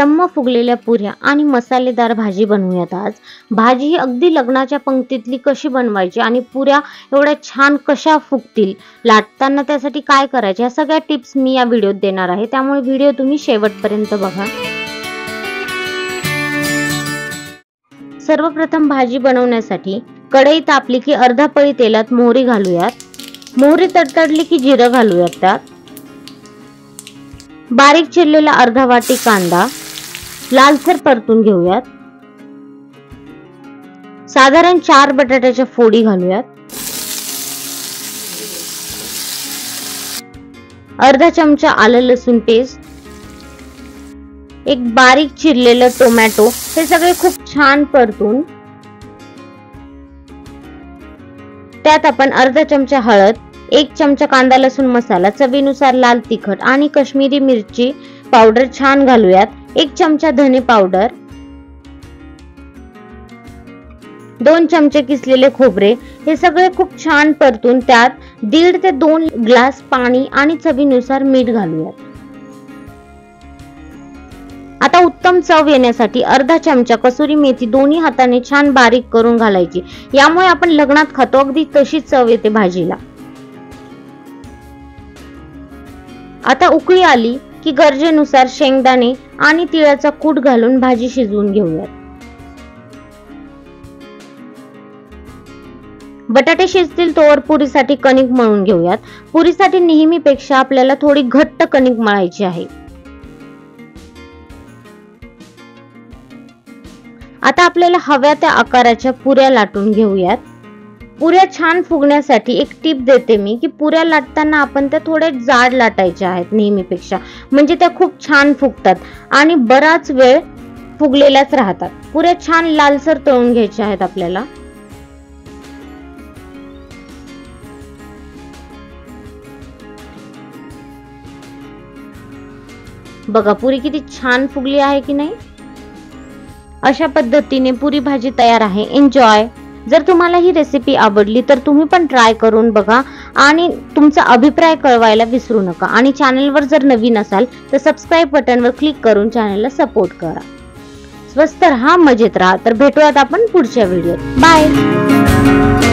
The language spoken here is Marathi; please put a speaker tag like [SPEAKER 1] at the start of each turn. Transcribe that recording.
[SPEAKER 1] टम्म फुगलेल्या पुऱ्या आणि मसालेदार भाजी बनवूयात आज। भाजी ही अगदी लग्नाच्या पंक्तीतली कशी बनवायची आणि पुऱ्या एवढ्या छान कशा फुगतील, लाटताना त्यासाठी काय करायचे, या सगळ्या टिप्स मी या व्हिडिओत देणार आहे, त्यामुळे व्हिडिओ तुम्ही शेवटपर्यंत बघा। सर्वप्रथम भाजी बनवण्यासाठी कढई तापली की अर्धा पळी तेलात मोहरी घालूयात। मोहरी तडतडली की जिरं घालूयात। त्यात बारीक चिरलेला अर्धा वाटी कांदा लालसर परतून घेऊयात। साधारण 4 बटाट्याच्या फोडी घालूयात। अर्धा चमचा आलं लसूण पेस्ट, एक बारीक चिरलेलं टोमॅटो, हे सगळे खूप छान परतून त्यात आपण अर्धा चमचा हळद, 1 चमचा कांदा लसूण मसाला, चवीनुसार लाल तिखट आणि काश्मीरी मिरची पावडर छान घालूयात। 1 चमचा धने पावडर, 2 चमचे किसलेले खोबरे, हे सगळे खूप छान परतून त्यात 1.5 ते 2 ग्लास पाणी आणि चवीनुसार मीठ घालूयात। आता उत्तम चव येण्यासाठी अर्धा चमचा कसुरी मेथी दोन्ही हाताने छान बारीक करून घालायची, यामुळे आपण लग्नात खातो अगदी तशी चव येते भाजीला। आता उकळी आली की गरजेनुसार शेंगदाणे आणि तिळाचा कूट घालून भाजी शिजवून घेऊयात। बटाटे शिजतील तोवर पुरीसाठी कणिक मळून घेऊयात। पुरीसाठी नेहमीपेक्षा आपल्याला थोडी घट्ट कणिक मळायची आहे। आता आपल्याला हव्या त्या आकाराच्या पुऱ्या लाटून घेऊयात। पुऱ्या छान फुगण्यासाठी एक टिप देते मी की पुऱ्या लाटताना आपण त्या थोड्या जाड लाटायच्या आहेत नेहमीपेक्षा, म्हणजे त्या खूप छान फुगतात आणि बराच वेळ फुगलेल्याच राहतात। पुऱ्या छान लालसर तळून घ्यायच्या आहेत आपल्याला। बघा पुरी किती छान फुगली आहे की नाही। अशा पद्धतीने पुरी भाजी तयार आहे। एन्जॉय। जर तुम्हाला ही रेसिपी आवडली तर तुम्ही पण ट्राय करून बघा आणि तुमचा अभिप्राय कळवायला विसरू नका। आणि चॅनलवर जर नवीन असाल तर सबस्क्राइब बटनवर क्लिक करून चॅनलला सपोर्ट करा। स्वस्त रहा, मजेत रहा। तर भेटूयात आपण पुढच्या व्हिडिओत। बाय।